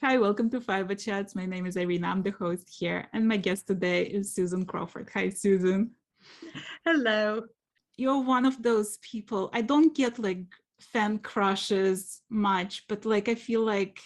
Hi, welcome to Fiberchats. My name is Irina, I'm the host here, and my guest today is Susan Crawford. Hi, Susan. Hello. You're one of those people, I don't get like fan crushes much, but like I feel like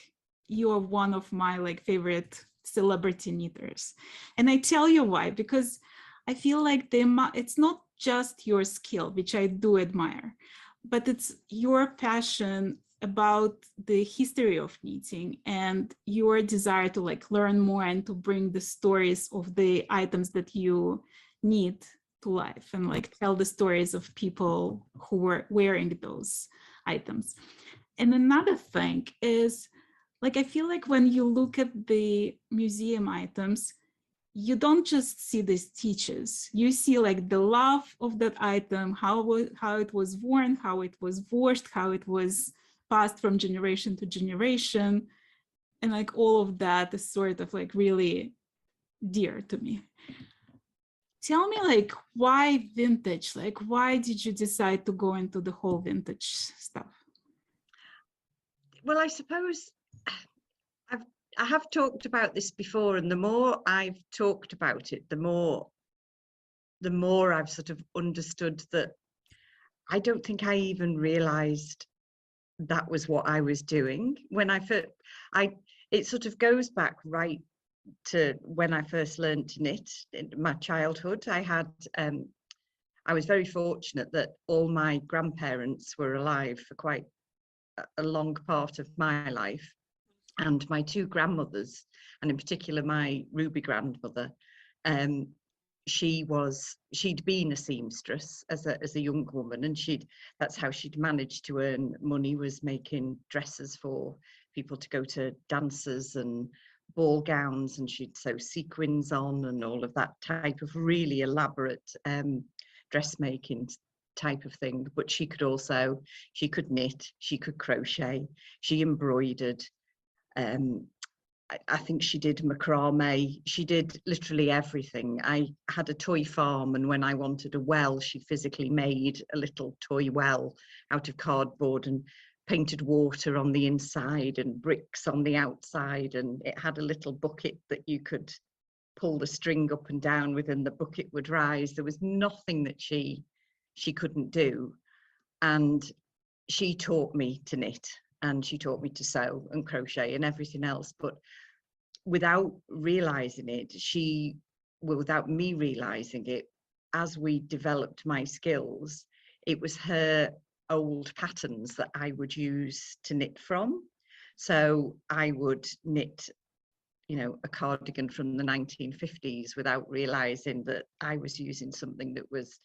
you're one of my like favorite celebrity knitters. And I tell you why, because I feel like it's not just your skill, which I do admire, but it's your passion about the history of knitting and your desire to like learn more and to bring the stories of the items that you knit to life and like tell the stories of people who were wearing those items. And another thing is, like, I feel like when you look at the museum items, you don't just see the stitches, you see like the love of that item, how it was worn, how it was washed, how it was passed from generation to generation. And like all of that is sort of like really dear to me. Tell me, like, why vintage? Like, why did you decide to go into the whole vintage stuff? Well, I suppose I have talked about this before, and the more I've talked about it, the more I've sort of understood that I don't think I even realized that was what I was doing when I first. It sort of goes back right to when I first learned to knit in my childhood. I was very fortunate that all my grandparents were alive for quite a long part of my life, and my two grandmothers, and in particular my Ruby grandmother, she'd been a seamstress as a young woman, and that's how she'd managed to earn money, was making dresses for people to go to dances and ball gowns, and she'd sew sequins on and all of that type of really elaborate dressmaking type of thing. But she could knit, she could crochet, she embroidered, I think she did macrame, she did literally everything. I had a toy farm, and when I wanted a well, she physically made a little toy well out of cardboard and painted water on the inside and bricks on the outside, and it had a little bucket that you could pull the string up and down with and the bucket would rise. There was nothing that she couldn't do. And she taught me to knit, and she taught me to sew and crochet and everything else. But without realizing it, without me realizing it, as we developed my skills, it was her old patterns that I would use to knit from. So I would knit, a cardigan from the 1950s without realizing that I was using something that was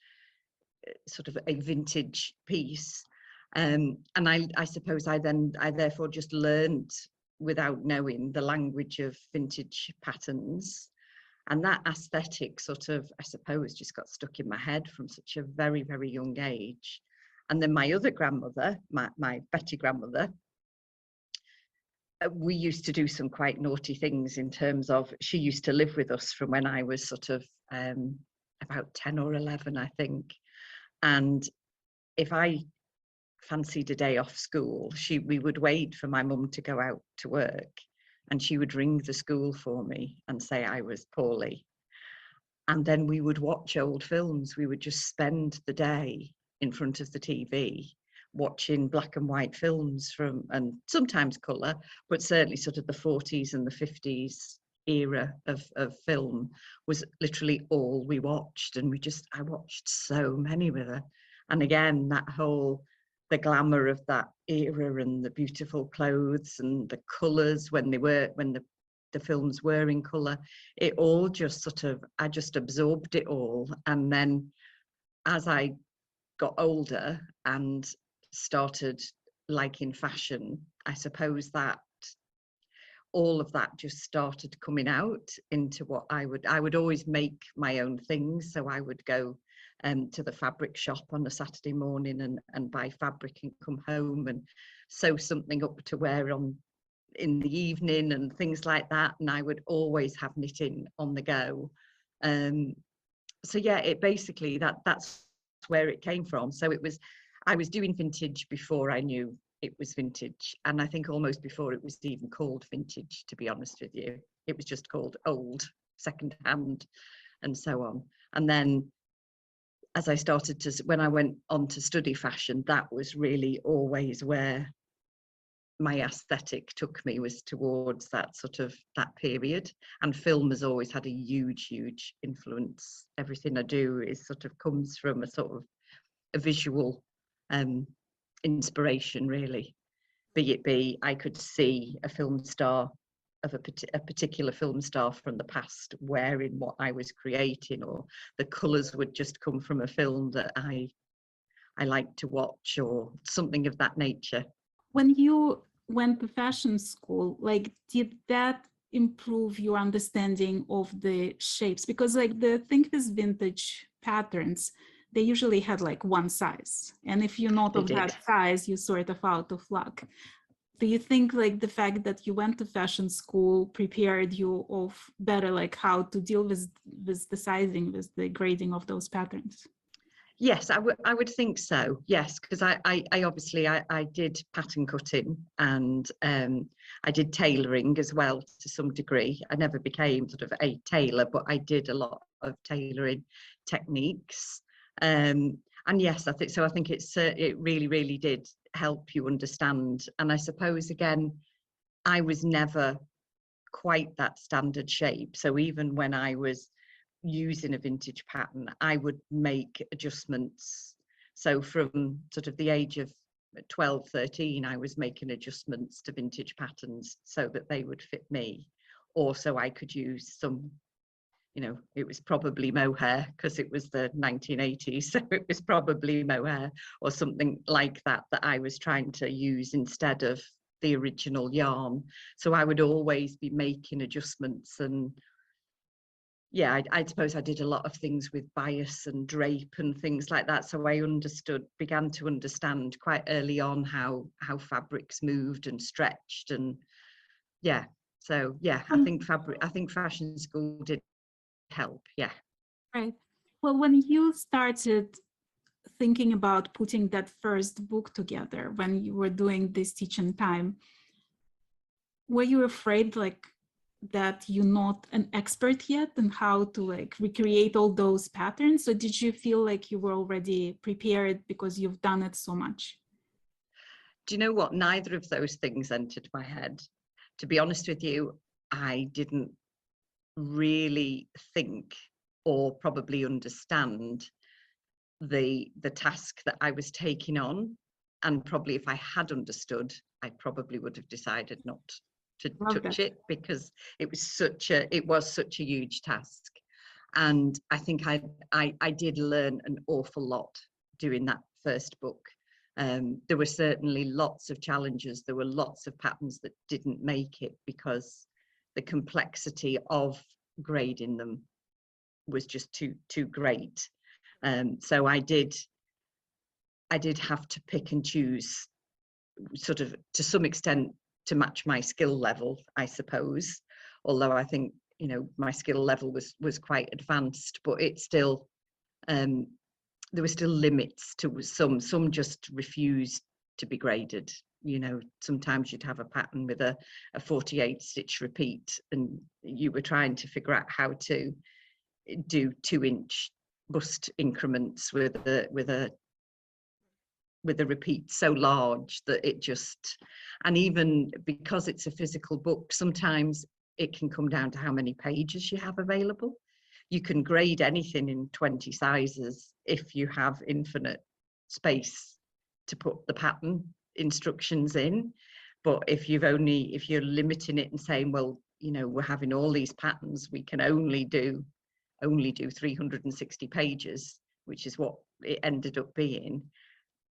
sort of a vintage piece. And I suppose I therefore just learned without knowing the language of vintage patterns, and that aesthetic sort of, I suppose, just got stuck in my head from such a very, very young age. And then my other grandmother, my Betty grandmother, we used to do some quite naughty things in terms of, she used to live with us from when I was sort of about 10 or 11, I think. And if I fancied a day off school, we would wait for my mum to go out to work, and she would ring the school for me and say I was poorly. And then we would watch old films. We would just spend the day in front of the TV watching black and white films and sometimes colour, but certainly sort of the 40s and the 50s era of film was literally all we watched. And I watched so many with her. And again, the glamour of that era and the beautiful clothes and the colours when the films were in colour, it all just I just absorbed it all. And then as I got older and started liking fashion, I suppose that all of that just started coming out into what I would always make my own things. So I would go to the fabric shop on a Saturday morning and buy fabric and come home and sew something up to wear in the evening and things like that. And I would always have knitting on the go. So yeah, it basically that's where it came from. So I was doing vintage before I knew it was vintage. And I think almost before it was even called vintage, to be honest with you, it was just called old, second hand, and so on. And then as I started to, when I went on to study fashion, that was really always where my aesthetic took me, was towards that sort of that period. And film has always had a huge influence. Everything I do is sort of comes from a sort of a visual inspiration, really. Be I could see a film star of a particular film star from the past wearing what I was creating, or the colours would just come from a film that I like to watch, or something of that nature. When you went to fashion school, like, did that improve your understanding of the shapes? Because like the thing with vintage patterns, they usually had like one size, and if you're not of that size, you're sort of out of luck. Do you think like the fact that you went to fashion school prepared you of better, like how to deal with the sizing, with the grading of those patterns? Yes, I would think so. Yes, because I obviously I did pattern cutting, and I did tailoring as well to some degree. I never became sort of a tailor, but I did a lot of tailoring techniques. And yes, I think so. I think it really did help you understand. And I suppose again, I was never quite that standard shape. So even when I was using a vintage pattern, I would make adjustments. So from sort of the age of 12, 13, I was making adjustments to vintage patterns so that they would fit me, or so I could use some, you know, it was probably mohair because it was the 1980s, so it was probably mohair or something like that that I was trying to use instead of the original yarn. So I would always be making adjustments. And yeah, I suppose I did a lot of things with bias and drape and things like that. So I began to understand quite early on how fabrics moved and stretched. And yeah, so yeah, I think fashion school did help. Yeah. Right. Well, when you started thinking about putting that first book together, when you were doing this teaching time, were you afraid like that you're not an expert yet and how to like recreate all those patterns? Or did you feel like you were already prepared because you've done it so much? Do you know what? Neither of those things entered my head. To be honest with you, I didn't really think or probably understand the task that I was taking on. And probably if I had understood, I probably would have decided not to touch it, because it was such a huge task. And I think I did learn an awful lot doing that first book. There were certainly lots of challenges. There were lots of patterns that didn't make it because the complexity of grading them was just too great. So I did have to pick and choose, sort of to some extent, to match my skill level, I suppose. Although I think, you know, my skill level was quite advanced, but it still, there were still limits to some just refused to be graded. You know, sometimes you'd have a pattern with a 48 stitch repeat, and you were trying to figure out how to do 2-inch bust increments with a repeat so large that it just, and even because it's a physical book, sometimes it can come down to how many pages you have available. You can grade anything in 20 sizes if you have infinite space to put the pattern instructions in. But if you're limiting it and saying, well, you know, we're having all these patterns, we can only do 360 pages, which is what it ended up being,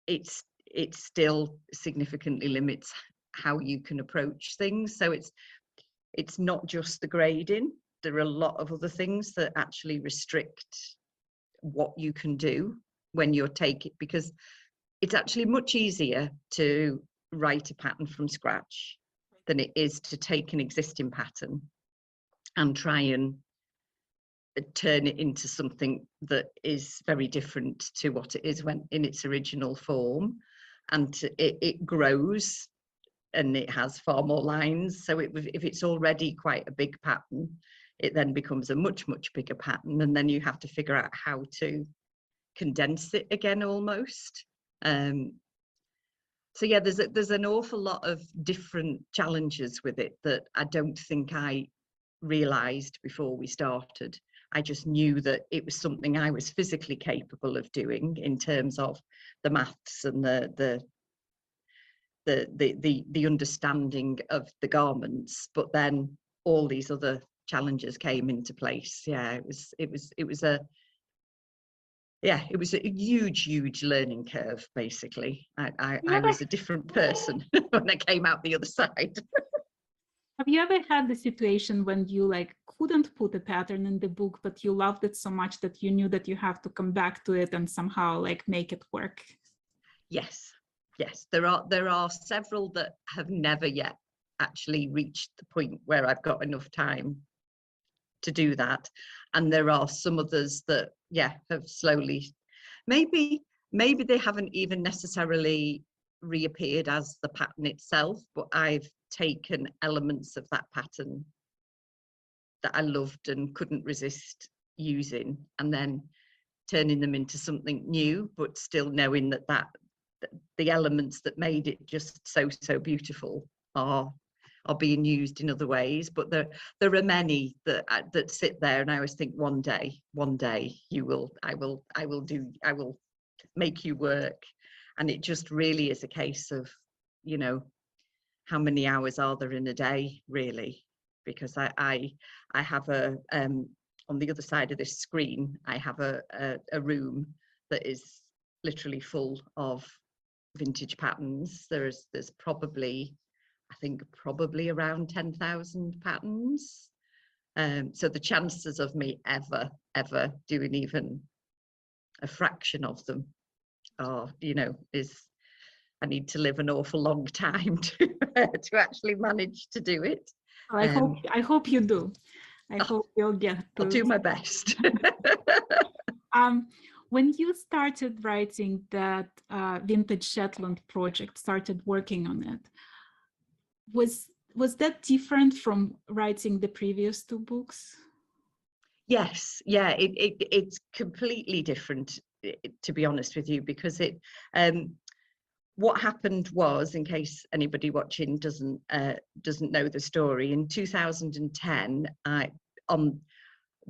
it still significantly limits how you can approach things. So it's not just the grading. There are a lot of other things that actually restrict what you can do when you're taking, because it's actually much easier to write a pattern from scratch than it is to take an existing pattern and try and turn it into something that is very different to what it is when in its original form. and it grows and it has far more lines. So if it's already quite a big pattern, it then becomes a much bigger pattern, and then you have to figure out how to condense it again almost. So yeah, there's an awful lot of different challenges with it that I don't think I realized before we started. I just knew that it was something I was physically capable of doing in terms of the maths and the understanding of the garments, but then all these other challenges came into place. Yeah, it was a huge learning curve. Basically, I was a different person when I came out the other side. Have you ever had the situation when you like couldn't put a pattern in the book, but you loved it so much that you knew that you have to come back to it and somehow like make it work? Yes, there are several that have never yet actually reached the point where I've got enough time to do that, and there are some others that have slowly, maybe they haven't even necessarily reappeared as the pattern itself, but I've taken elements of that pattern that I loved and couldn't resist using, and then turning them into something new, but still knowing that the elements that made it just so beautiful are being used in other ways. But there are many that sit there, and I always think one day I will make you work. And it just really is a case of, you know, how many hours are there in a day, really? Because I have on the other side of this screen, I have a room that is literally full of vintage patterns. There's probably, I think, around 10,000 patterns. So the chances of me ever doing even a fraction of them are, I need to live an awful long time to actually manage to do it. Well, I hope you do. I hope you'll get to. I'll do my best. When you started writing that Vintage Shetland project, started working on it, was that different from writing the previous two books? Yes, yeah, it's completely different, to be honest with you, because what happened was, in case anybody watching doesn't know the story, in 2010,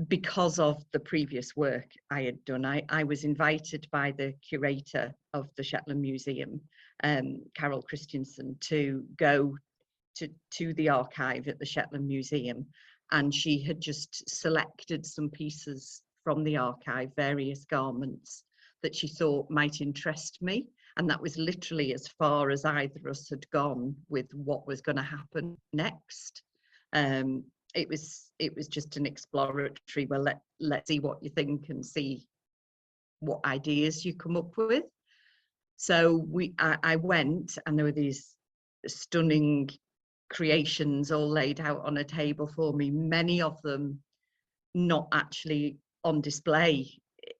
because of the previous work I had done, I was invited by the curator of the Shetland Museum, Carol Christensen, to go to the archive at the Shetland Museum, and she had just selected some pieces from the archive, various garments that she thought might interest me. And that was literally as far as either of us had gone with what was going to happen next. It was just an exploratory, well, let's see what you think and see what ideas you come up with. So I went, and there were these stunning creations all laid out on a table for me, many of them not actually on display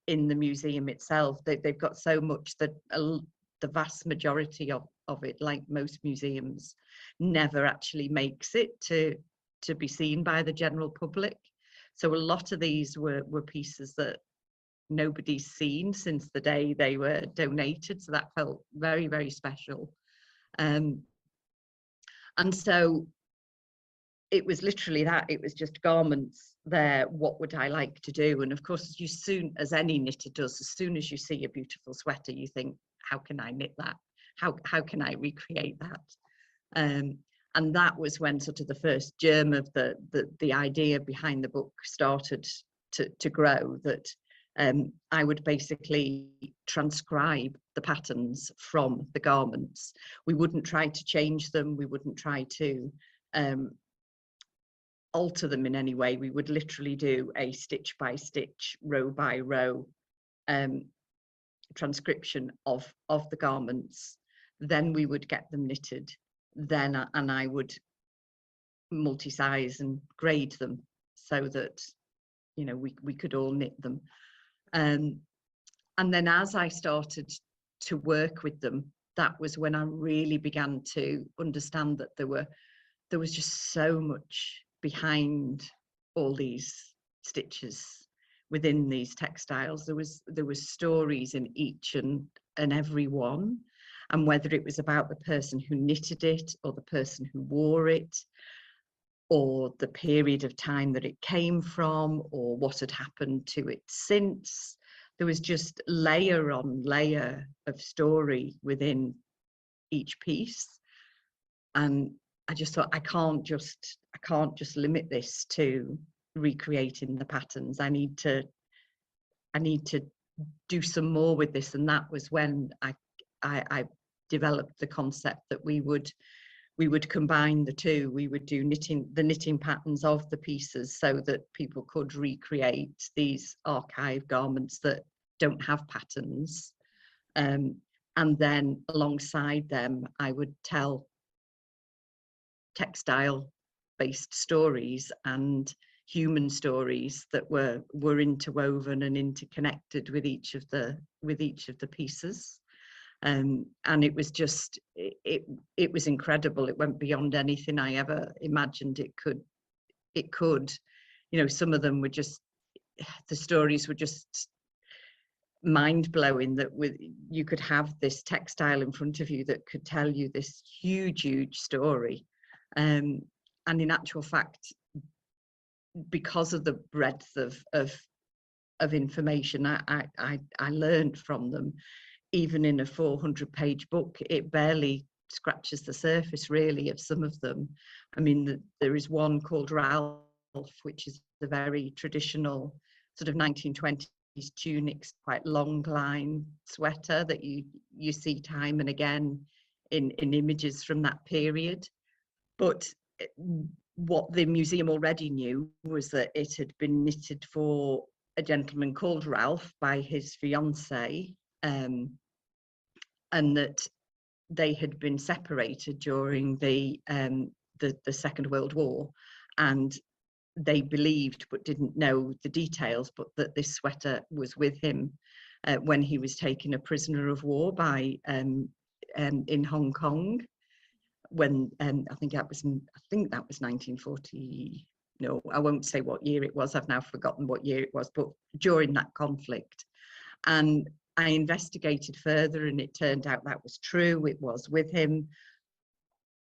in the museum itself. They've got so much that the vast majority of it, like most museums, never actually makes it to be seen by the general public. So a lot of these were pieces that nobody's seen since the day they were donated. So that felt very, very special. And so it was literally that. It was just garments there. What would I like to do? And of course, as any knitter does, as soon as you see a beautiful sweater, you think, how can I knit that? How can I recreate that? And that was when sort of the first germ of the idea behind the book started to grow, that I would basically transcribe the patterns from the garments. We wouldn't try to change them. We wouldn't try to alter them in any way. We would literally do a stitch by stitch, row by row transcription of the garments. Then we would get them knitted. And I would multi-size and grade them so that, you know, we could all knit them. And then as I started to work with them, that was when I really began to understand that there was just so much behind all these stitches within these textiles. There was stories in each and every one, and whether it was about the person who knitted it or the person who wore it, or the period of time that it came from, or what had happened to it since. There was just layer on layer of story within each piece. And I just thought, I can't just limit this to recreating the patterns. I need to do some more with this. And that was when I developed the concept that we would combine the two. We would do the knitting patterns of the pieces so that people could recreate these archive garments that don't have patterns. And then alongside them, I would tell textile-based stories and human stories that were interwoven and interconnected with each of the pieces. And it was just, it was incredible. It went beyond anything I ever imagined it could. You know, some of them were just, the stories were just mind-blowing, that you could have this textile in front of you that could tell you this huge story. And in actual fact, because of the breadth of information I learned from them, even in a 400-page book, it barely scratches the surface really of some of them. I mean, there is one called Ralph, which is a very traditional sort of 1920s tunic, quite long line sweater that you see time and again in images from that period. But what the museum already knew was that it had been knitted for a gentleman called Ralph by his fiancée, and that they had been separated during the Second World War, and they believed but didn't know the details, but that this sweater was with him when he was taken a prisoner of war by in Hong Kong, when I think that was 1940. No, I won't say what year it was. I've now forgotten what year it was, but during that conflict. And I investigated further, and it turned out that was true. It was with him.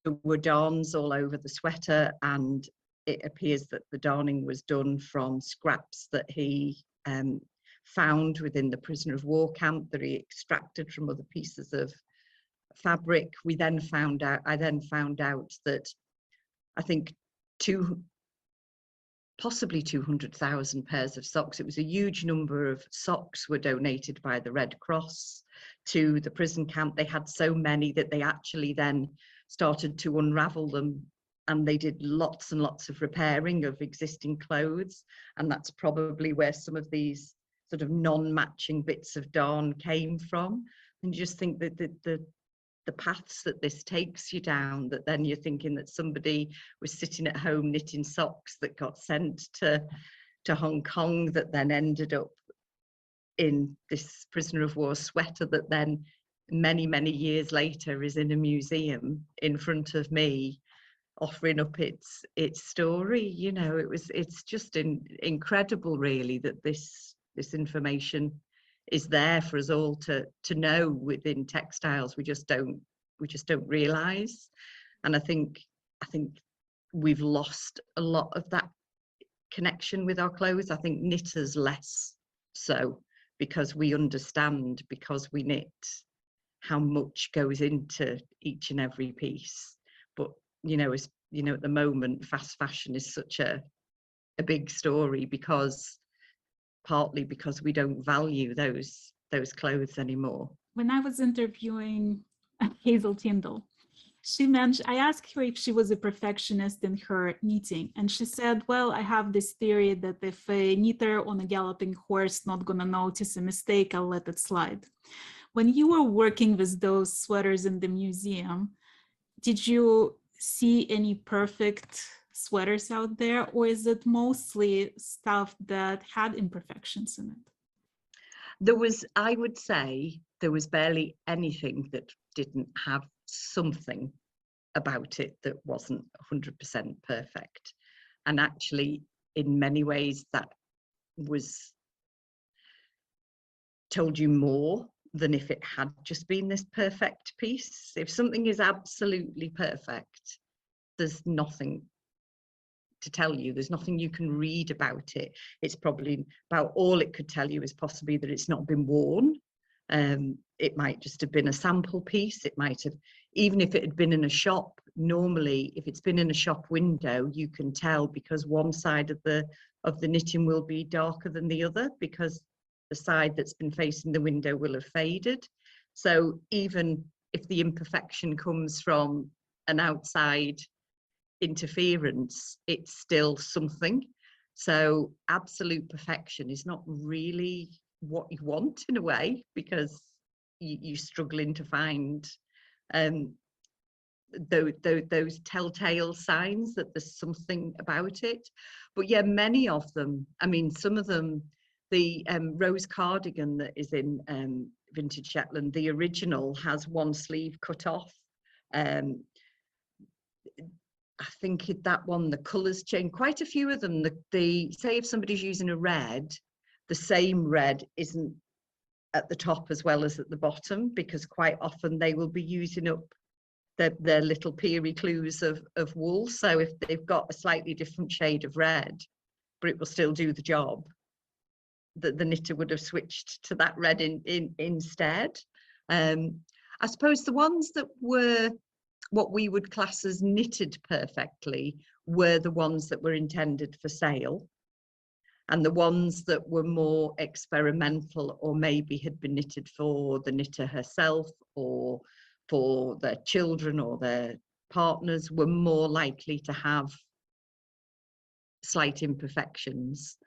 There were darns all over the sweater, and it appears that the darning was done from scraps that he found within the prisoner of war camp, that he extracted from other pieces of fabric. I then found out that I think possibly 200,000 pairs of socks. It was a huge number of socks were donated by the Red Cross to the prison camp. They had so many that they actually then started to unravel them, and they did lots and lots of repairing of existing clothes. And that's probably where some of these sort of non-matching bits of darn came from. And you just think that the paths that this takes you down, that then you're thinking that somebody was sitting at home knitting socks that got sent to Hong Kong, that then ended up in this prisoner of war sweater that then many years later is in a museum in front of me, offering up its story. You know, it's just incredible really that this information is there for us all to know within textiles. We just don't realize. And I think we've lost a lot of that connection with our clothes. I think knitters less so, because we understand, because we knit, how much goes into each and every piece. But you know, as you know, at the moment, fast fashion is such a big story, partly because we don't value those clothes anymore. When I was interviewing Hazel Tyndall, I asked her if she was a perfectionist in her knitting, and she said, well, I have this theory that if a knitter on a galloping horse not gonna notice a mistake, I'll let it slide. When you were working with those sweaters in the museum, did you see any perfect sweaters out there, or is it mostly stuff that had imperfections in it? I would say there was barely anything that didn't have something about it that wasn't 100% perfect. And actually, in many ways, that was told you more than if it had just been this perfect piece. If something is absolutely perfect, there's nothing to tell you. There's nothing you can read about it. It's probably about all it could tell you is possibly that it's not been worn. It might just have been a sample piece. It might have, even if it had been in a shop, normally if it's been in a shop window, you can tell because one side of the knitting will be darker than the other, because the side that's been facing the window will have faded. So even if the imperfection comes from an outside interference, it's still something. So absolute perfection is not really what you want in a way, because you're struggling to find those telltale signs that there's something about it. But yeah, many of them, I mean, some of them, the rose cardigan that is in Vintage Shetland, the original has one sleeve cut off. I think that one, the colours change. Quite a few of them, the say if somebody's using a red, the same red isn't at the top as well as at the bottom, because quite often they will be using up their little peery clues of wool. So if they've got a slightly different shade of red, but it will still do the job, that the knitter would have switched to that red instead. I suppose the ones that were what we would class as knitted perfectly were the ones that were intended for sale, and the ones that were more experimental or maybe had been knitted for the knitter herself or for their children or their partners were more likely to have slight imperfections.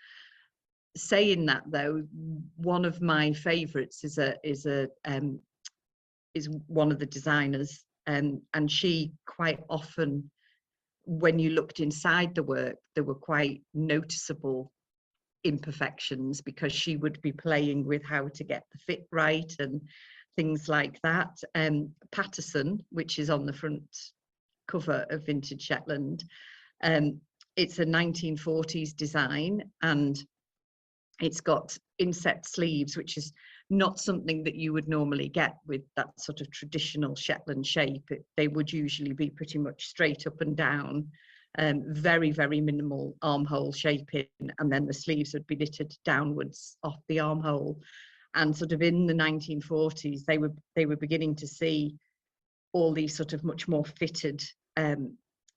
Saying that though, one of my favorites is one of the designers, and she quite often, when you looked inside the work, there were quite noticeable imperfections, because she would be playing with how to get the fit right and things like that. Artisan, which is on the front cover of Vintage Shetland, it's a 1940s design, and it's got inset sleeves, which is not something that you would normally get with that sort of traditional Shetland shape. They would usually be pretty much straight up and down, very, very minimal armhole shaping, and then the sleeves would be knitted downwards off the armhole. And sort of in the 1940s, they were beginning to see all these sort of much more fitted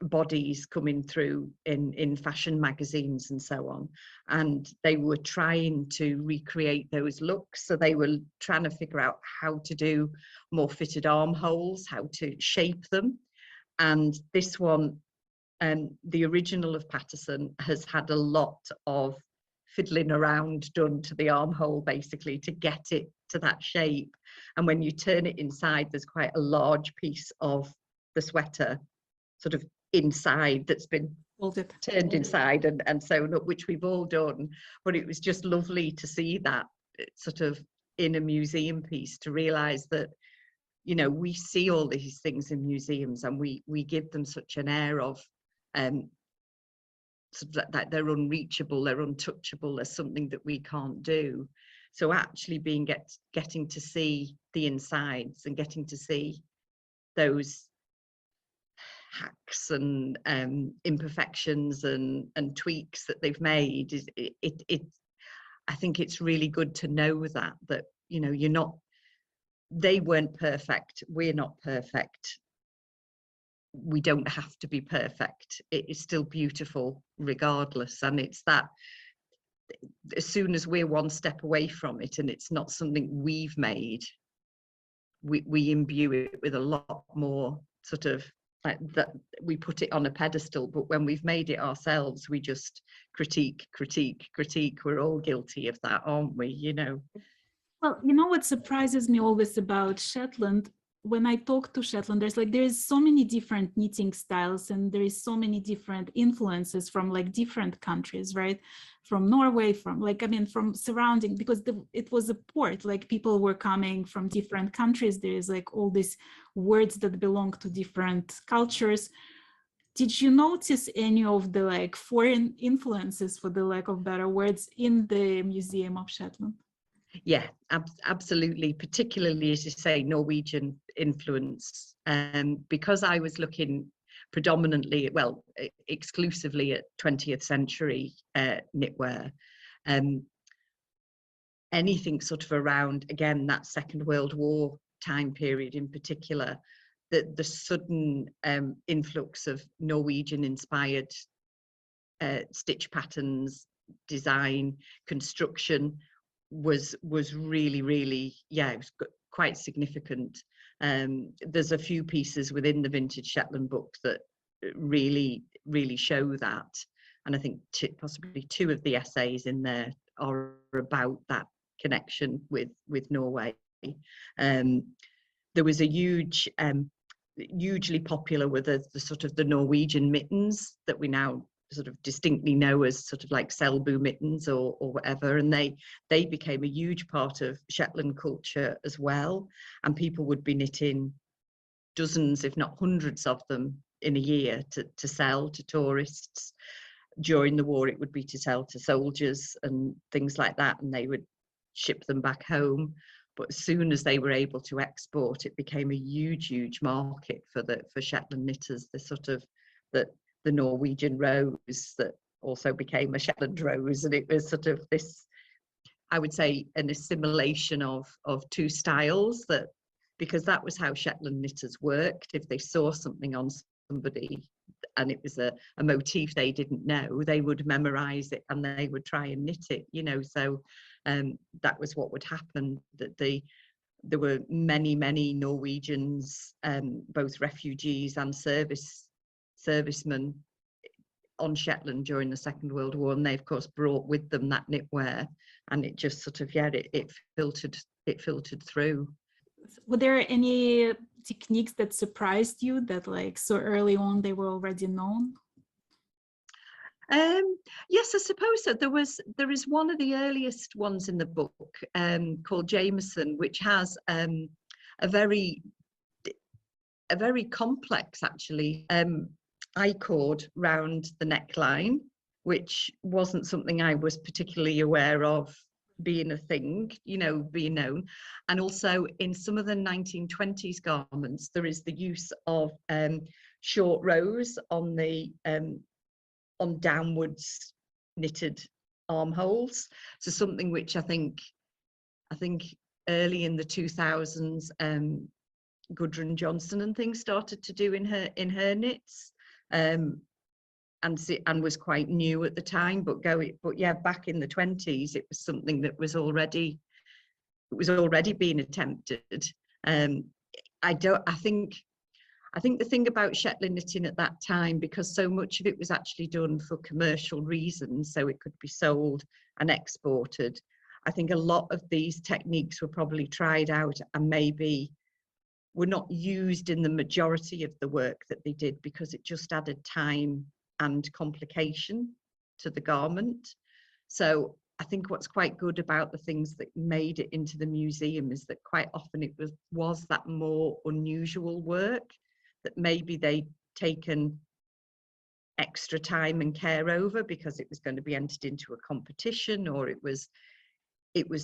bodies coming through in fashion magazines and so on, and they were trying to recreate those looks. So they were trying to figure out how to do more fitted armholes, how to shape them. And this one, the original of Artisan, has had a lot of fiddling around done to the armhole, basically, to get it to that shape. And when you turn it inside, there's quite a large piece of the sweater sort of inside that's been turned inside and sewn up, which we've all done. But it was just lovely to see that sort of in a museum piece, to realize that, you know, we see all these things in museums and we give them such an air of sort of that they're unreachable, they're untouchable, there's something that we can't do. So actually getting to see the insides and getting to see those hacks and imperfections and tweaks that they've made, is I think it's really good to know that you know, they weren't perfect, we're not perfect, we don't have to be perfect, it is still beautiful regardless. And it's that as soon as we're one step away from it and it's not something we've made, we imbue it with a lot more sort of like that, we put it on a pedestal. But when we've made it ourselves, we just critique. We're all guilty of that, aren't we? You know. Well, you know what surprises me always about Shetland? when I talk to Shetlanders, like there is so many different knitting styles and there is so many different influences from like different countries, right? From Norway, from like, I mean, from surrounding, because it was a port, like people were coming from different countries. There is like all these words that belong to different cultures. Did you notice any of the like foreign influences, for the lack of better words, in the Museum of Shetland? Yeah, absolutely. Particularly, as you say, Norwegian influence. Because I was looking predominantly, well, exclusively at 20th century knitwear. Anything sort of around, again, that Second World War time period in particular, the sudden influx of Norwegian-inspired stitch patterns, design, construction was really, really, yeah, it was quite significant. There's a few pieces within the Vintage Shetland book that really show that, and I think possibly two of the essays in there are about that connection with Norway. There was a huge hugely popular with the sort of the Norwegian mittens that we now sort of distinctly know as sort of like Selbu mittens or whatever, and they became a huge part of Shetland culture as well, and people would be knitting dozens if not hundreds of them in a year to sell to tourists. During the war it would be to sell to soldiers and things like that, and they would ship them back home. But as soon as they were able to export, it became a huge market for Shetland knitters. The sort of the Norwegian rose that also became a Shetland rose, and it was sort of this, I would say, an assimilation of two styles, that because that was how Shetland knitters worked. If they saw something on somebody and it was a motif they didn't know, they would memorize it and they would try and knit it, you know. So that was what would happen, that there were many Norwegians, both refugees and servicemen on Shetland during the Second World War, and they of course brought with them that knitwear, and it just sort of, yeah, it filtered through. Were there any techniques that surprised you, that like so early on they were already known? Yes, I suppose so. There is one of the earliest ones in the book called Jameson, which has a very complex, actually, I-cord round the neckline, which wasn't something I was particularly aware of being a thing, you know, being known. And also in some of the 1920s garments, there is the use of short rows on the on downwards knitted armholes. So something which I think early in the 2000s, Gudrun Johnson and things started to do in her knits, and was quite new at the time. But yeah, back in the 20s, it was something that was already being attempted. I think the thing about Shetland knitting at that time, because so much of it was actually done for commercial reasons, so it could be sold and exported, I think a lot of these techniques were probably tried out and maybe were not used in the majority of the work that they did, because it just added time and complication to the garment. So I think what's quite good about the things that made it into the museum is that quite often it was that more unusual work that maybe they'd taken extra time and care over because it was going to be entered into a competition, or it was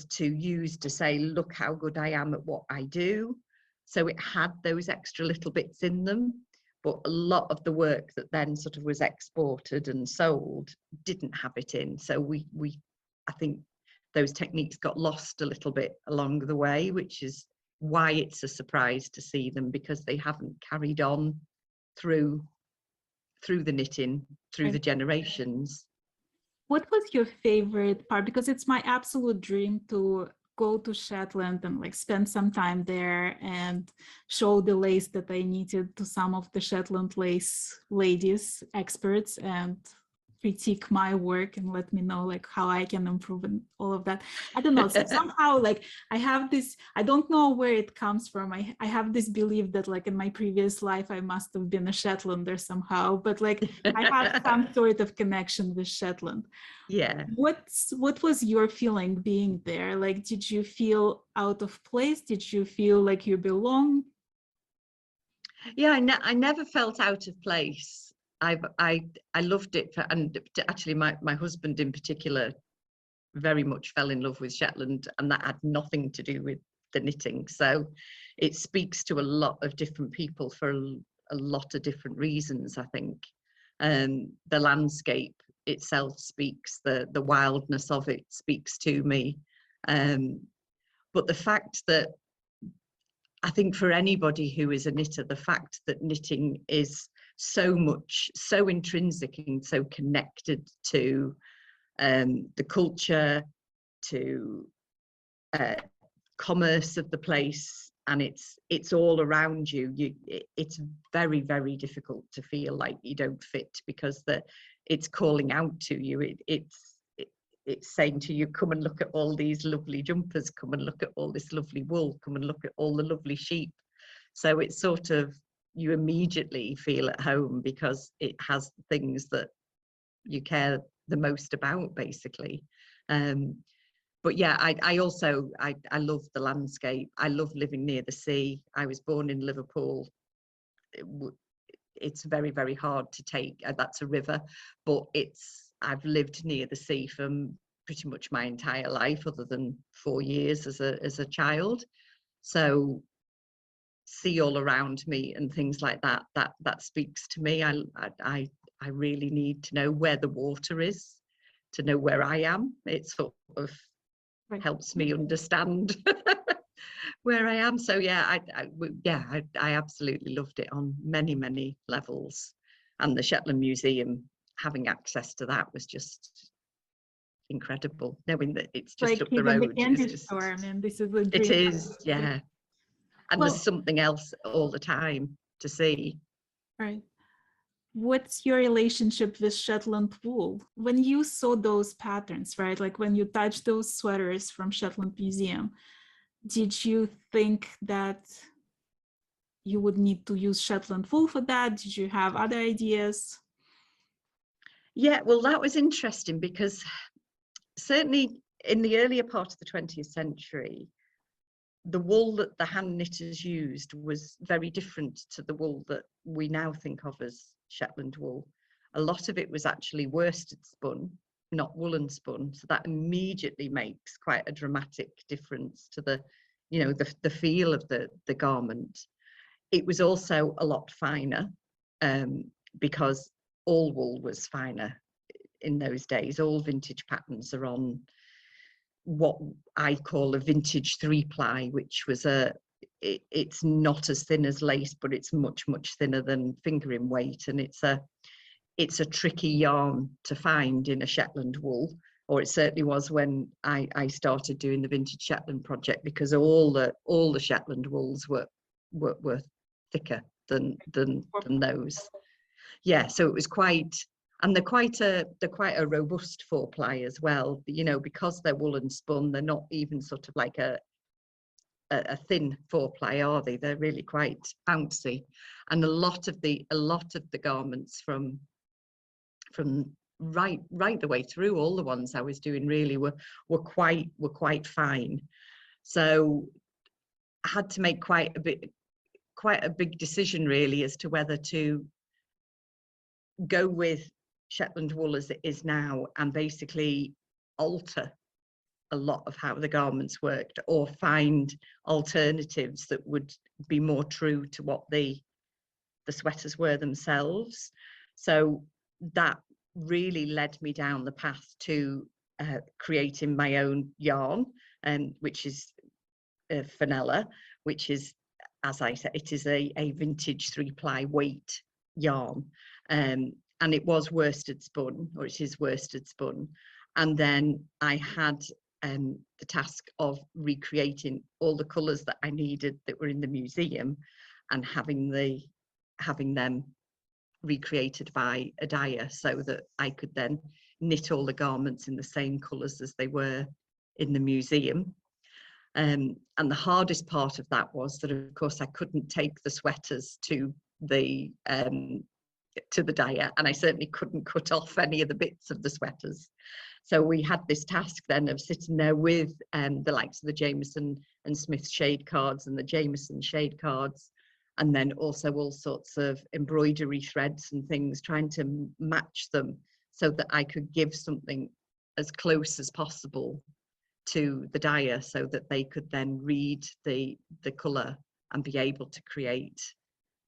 to use to say, look how good I am at what I do. So it had those extra little bits in them, but a lot of the work that then sort of was exported and sold didn't have it in. So I think those techniques got lost a little bit along the way, which is why it's a surprise to see them, because they haven't carried on through the knitting, through the generations. What was your favorite part? Because it's my absolute dream to go to Shetland and like spend some time there and show the lace that I knitted to some of the Shetland lace ladies, experts, and critique my work and let me know like how I can improve and all of that. I don't know. So somehow like I have this, I don't know where it comes from. I have this belief that like in my previous life, I must have been a Shetlander somehow, but like I have some sort of connection with Shetland. Yeah. What was your feeling being there? Like, did you feel out of place? Did you feel like you belong? Yeah, I never felt out of place. I loved it, and actually my husband in particular very much fell in love with Shetland, and that had nothing to do with the knitting. So it speaks to a lot of different people for a lot of different reasons, I think. The landscape itself speaks, the wildness of it speaks to me. But the fact that, I think for anybody who is a knitter, the fact that knitting is so intrinsic and so connected to the culture, to commerce of the place, and it's all around you. It's very, very difficult to feel like you don't fit, because it's calling out to you. It's saying to you, come and look at all these lovely jumpers, come and look at all this lovely wool, come and look at all the lovely sheep. So it's sort of, you immediately feel at home because it has things that you care the most about, basically. But yeah, I also love the landscape. I love living near the sea. I was born in Liverpool. It's very, very hard to take. That's a river, but I've lived near the sea for pretty much my entire life, other than 4 years as a child. So sea all around me and things like that speaks to me. I really need to know where the water is, to know where I am. It sort of helps me understand where I am. So yeah, I absolutely loved it on many, many levels. And the Shetland Museum, having access to that was just incredible, knowing that it's just Like up the even the road. candy store, I mean, this is a It dream. is, yeah. And there's something else all the time to see. Right. What's your relationship with Shetland wool? When you saw those patterns, right? Like when you touched those sweaters from Shetland Museum, did you think that you would need to use Shetland wool for that? Did you have other ideas? Yeah, well, that was interesting, because certainly in the earlier part of the 20th century, the wool that the hand knitters used was very different to the wool that we now think of as Shetland wool. A lot of it was actually worsted spun, not woolen spun. So that immediately makes quite a dramatic difference to the feel of the garment. It was also a lot finer, because all wool was finer in those days. All vintage patterns are on what I call a vintage 3-ply, which was it's not as thin as lace, but it's much, much thinner than fingering weight, and it's a tricky yarn to find in a Shetland wool, or it certainly was when I started doing the Vintage Shetland Project, because all the Shetland wools were thicker than those. Yeah, so it was quite. And they're quite a robust 4-ply as well, because they're woolen spun. They're not even sort of like a thin 4-ply, are they? They're really quite bouncy. And a lot of the garments from right the way through, all the ones I was doing really were quite fine. So I had to make quite a big decision really as to whether to go with Shetland wool as it is now and basically alter a lot of how the garments worked, or find alternatives that would be more true to what the sweaters were themselves. So that really led me down the path to creating my own yarn, which is Fenella, which is, as I said, it is a vintage 3-ply weight yarn. And it was worsted spun, or it is worsted spun. And then I had the task of recreating all the colours that I needed that were in the museum, and having them recreated by a dyer, so that I could then knit all the garments in the same colours as they were in the museum. And the hardest part of that was that, of course, I couldn't take the sweaters to the dyer, and I certainly couldn't cut off any of the bits of the sweaters. So we had this task then of sitting there with the likes of the Jameson and Smith shade cards and the Jameson shade cards, and then also all sorts of embroidery threads and things, trying to match them so that I could give something as close as possible to the dyer, so that they could then read the colour and be able to create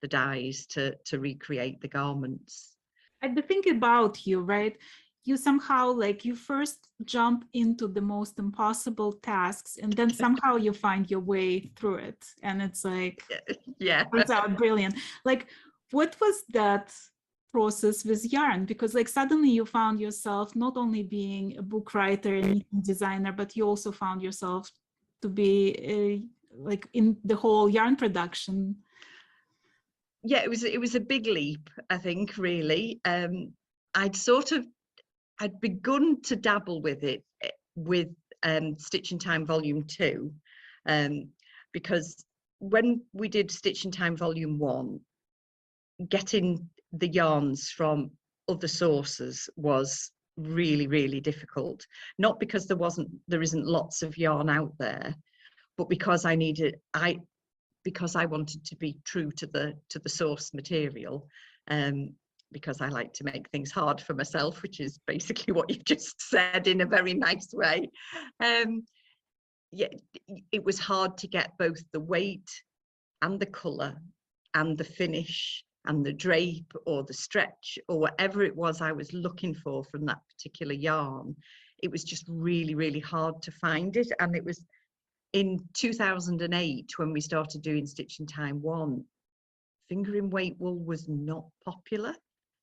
the dyes to recreate the garments. The thing about you, right? You somehow, like, you first jump into the most impossible tasks, and then somehow you find your way through it, and it's like, yeah, turns out brilliant. Like, what was that process with yarn? Because like suddenly you found yourself not only being a book writer and designer, but you also found yourself to be like in the whole yarn production. Yeah, it was a big leap, I think, really. I'd begun to dabble with it with Stitch in Time Volume 2, because when we did Stitch in Time Volume 1, getting the yarns from other sources was really, really difficult. Not because there isn't lots of yarn out there, but because I wanted to be true to the source material, because I like to make things hard for myself, which is basically what you've just said in a very nice way. Yeah, it was hard to get both the weight and the colour and the finish and the drape or the stretch or whatever it was I was looking for from that particular yarn. It was just really, really hard to find it. And it was in 2008 when we started doing Stitch in Time 1, fingering weight wool was not popular.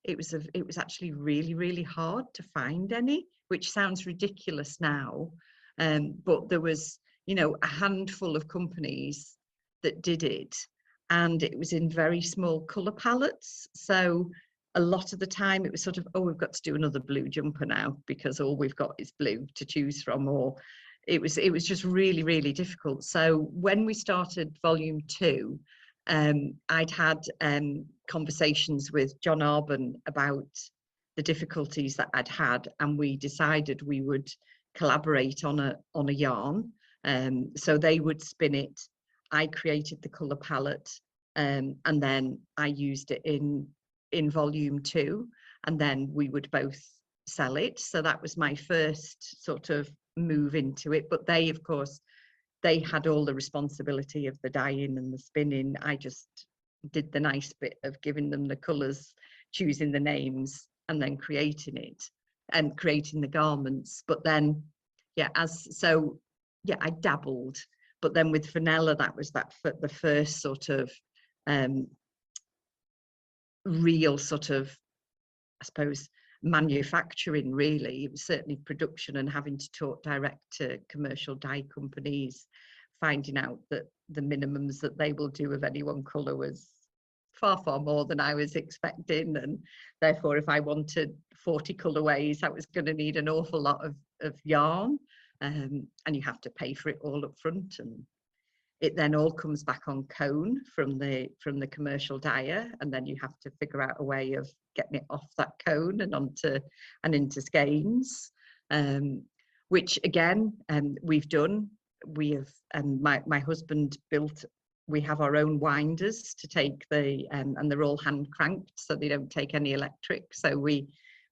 It was actually really, really hard to find any, which sounds ridiculous now. But there was, a handful of companies that did it, and it was in very small colour palettes. So a lot of the time it was sort of, oh, we've got to do another blue jumper now because all we've got is blue to choose from, or it was just really, really difficult. So when we started Volume 2, I'd had conversations with John Arbon about the difficulties that I'd had, and we decided we would collaborate on a yarn. So they would spin it, I created the colour palette, and then I used it in Volume 2, and then we would both sell it. So that was my first sort of move into it. But they, of course, they had all the responsibility of the dyeing and the spinning. I just did the nice bit of giving them the colours, choosing the names, and then creating it and creating the garments. But then, I dabbled. But then with Fenella, that was the first sort of real sort of, I suppose, manufacturing, really. It was certainly production and having to talk direct to commercial dye companies, finding out that the minimums that they will do of any one colour was far, far more than I was expecting. And therefore, if I wanted 40 colourways, I was going to need an awful lot of yarn. And you have to pay for it all up front, and it then all comes back on cone from the commercial dyer, and then you have to figure out a way of getting it off that cone and into skeins, which again we've done. We have, my husband built. We have our own winders to take and they're all hand cranked, so they don't take any electric. So we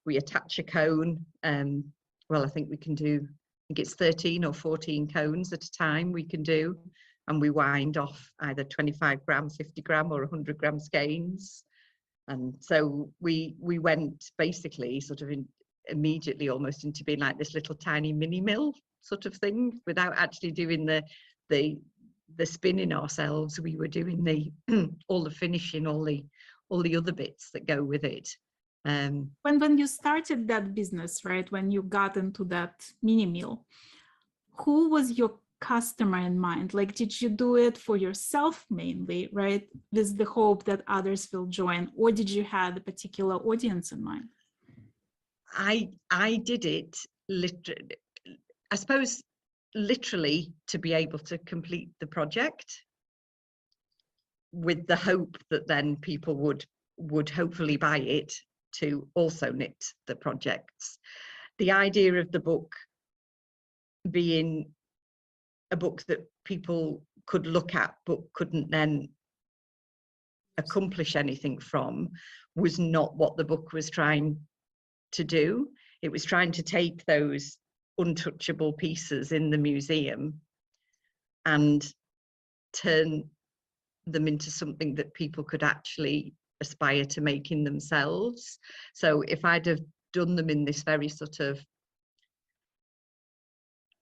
attach a cone. Well, I think we can do. I think it's 13 or 14 cones at a time we can do, and we wind off either 25 gram, 50 gram or 100 gram skeins. And so we went basically sort of immediately almost into being like this little tiny mini mill sort of thing, without actually doing the spinning ourselves. We were doing all the finishing, all the other bits that go with it. When you started that business, right, when you got into that mini mill, who was your customer in mind? Like, did you do it for yourself mainly, right, with the hope that others will join, or did you have a particular audience in mind? I did it literally, I suppose, literally to be able to complete the project, with the hope that then people would hopefully buy it to also knit the projects. The idea of the book being a book that people could look at but couldn't then accomplish anything from was not what the book was trying to do. It was trying to take those untouchable pieces in the museum and turn them into something that people could actually aspire to making themselves. So if I'd have done them in this very sort of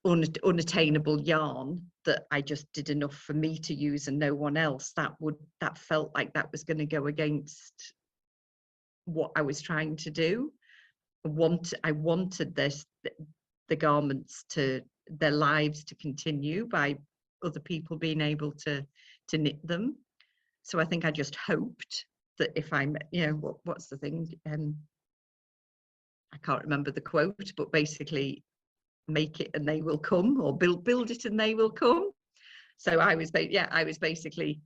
unattainable yarn that I just did enough for me to use and no one else, that felt like that was going to go against what I was trying to do. I wanted the garments to, their lives to continue by other people being able to knit them. So I think I just hoped that if I'm, you know, what's the thing? I can't remember the quote, but basically, make it and they will come, or build it and they will come. So I was basically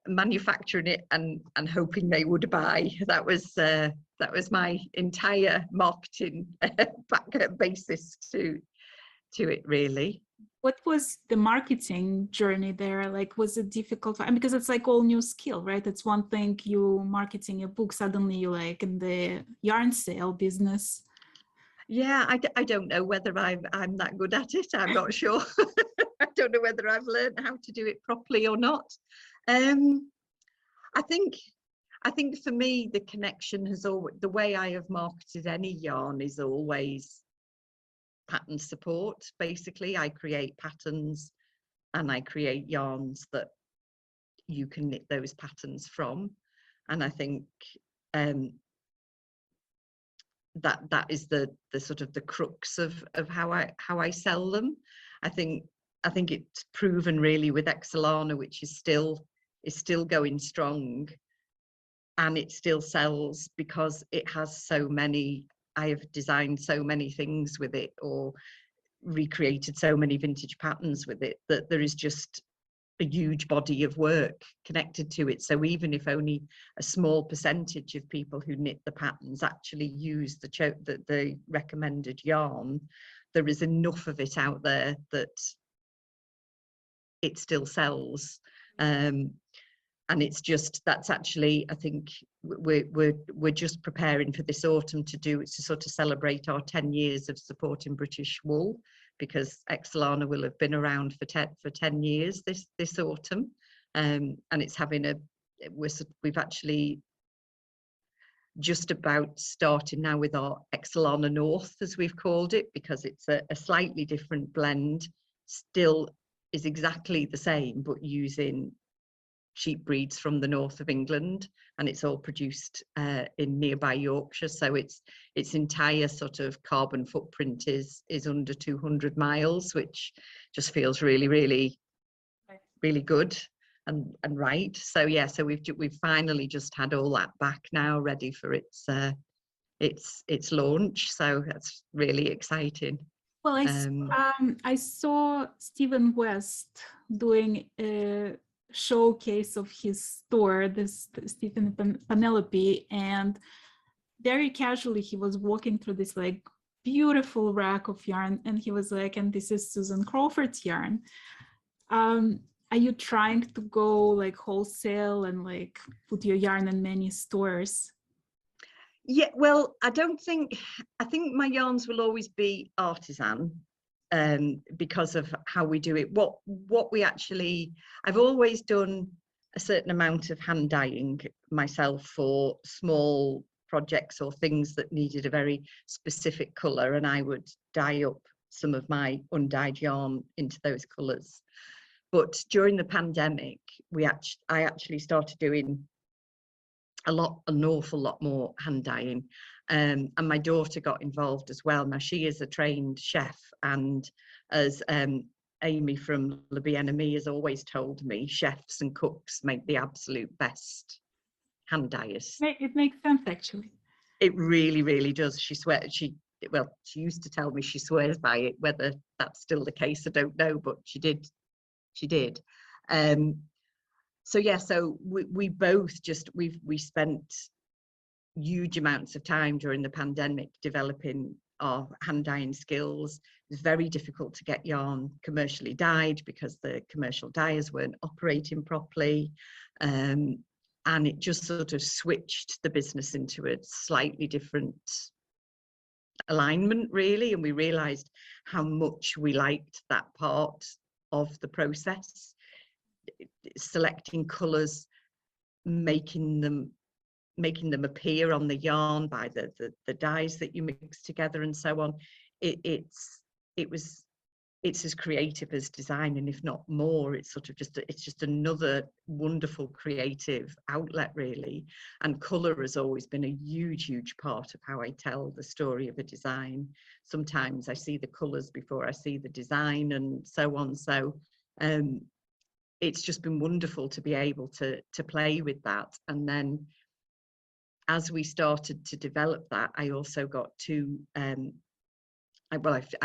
manufacturing it and hoping they would buy. That was my entire marketing basis to it, really. What was the marketing journey there? Like, was it difficult? Because it's like all new skill, right? It's one thing you marketing a book, suddenly you like in the yarn sale business. Yeah, I don't know whether I'm that good at it. I'm not sure. I don't know whether I've learned how to do it properly or not. I think for me, the connection has always, the way I have marketed any yarn is always pattern support. Basically, I create patterns and I create yarns that you can knit those patterns from. And I think that is the sort of the crux of how I sell them. I think it's proven really with Excelana, which is still going strong, and it still sells because it has so many. I have designed so many things with it, or recreated so many vintage patterns with it, that there is just a huge body of work connected to it. So even if only a small percentage of people who knit the patterns actually use the recommended yarn, there is enough of it out there that it still sells. And it's just, that's actually, I think we're just preparing for this autumn to sort of celebrate our 10 years of supporting British wool, because Excelana will have been around for 10 years this autumn. And it's having we've actually just about started now with our Excelana North, as we've called it, because it's a slightly different blend, still is exactly the same, but using sheep breeds from the north of England, and it's all produced in nearby Yorkshire. So its entire sort of carbon footprint is under 200 miles, which just feels really, really, really good and right. So yeah, so we've finally just had all that back now, ready for its launch. So that's really exciting. Well, I saw Stephen West doing a showcase of his store, this Stephen Penelope, and very casually he was walking through this like beautiful rack of yarn, and he was like, and this is Susan Crawford's yarn. Are you trying to go like wholesale and like put your yarn in many stores? Yeah, well, I think my yarns will always be artisan, because of how we do it. What we actually, I've always done a certain amount of hand dyeing myself for small projects or things that needed a very specific colour, and I would dye up some of my undyed yarn into those colours. But during the pandemic, I actually started doing an awful lot more hand dyeing, and my daughter got involved as well. Now she is a trained chef and has Amy from Le Bien-Aimé has always told me, chefs and cooks make the absolute best hand dyers. It makes sense, actually. It really, really does. She used to tell me she swears by it. Whether that's still the case, I don't know, but she did. So yeah, so we both just, we spent huge amounts of time during the pandemic developing our hand dyeing skills. It was very difficult to get yarn commercially dyed because the commercial dyers weren't operating properly. And it just sort of switched the business into a slightly different alignment, really. And we realized how much we liked that part of the process. Selecting colors, making them appear on the yarn by the dyes that you mix together and so on. It's as creative as design, and if not more. It's sort of just another wonderful creative outlet, really. And colour has always been a huge part of how I tell the story of a design. Sometimes I see the colours before I see the design and so on. So it's just been wonderful to be able to play with that. And then as we started to develop that, I also got to I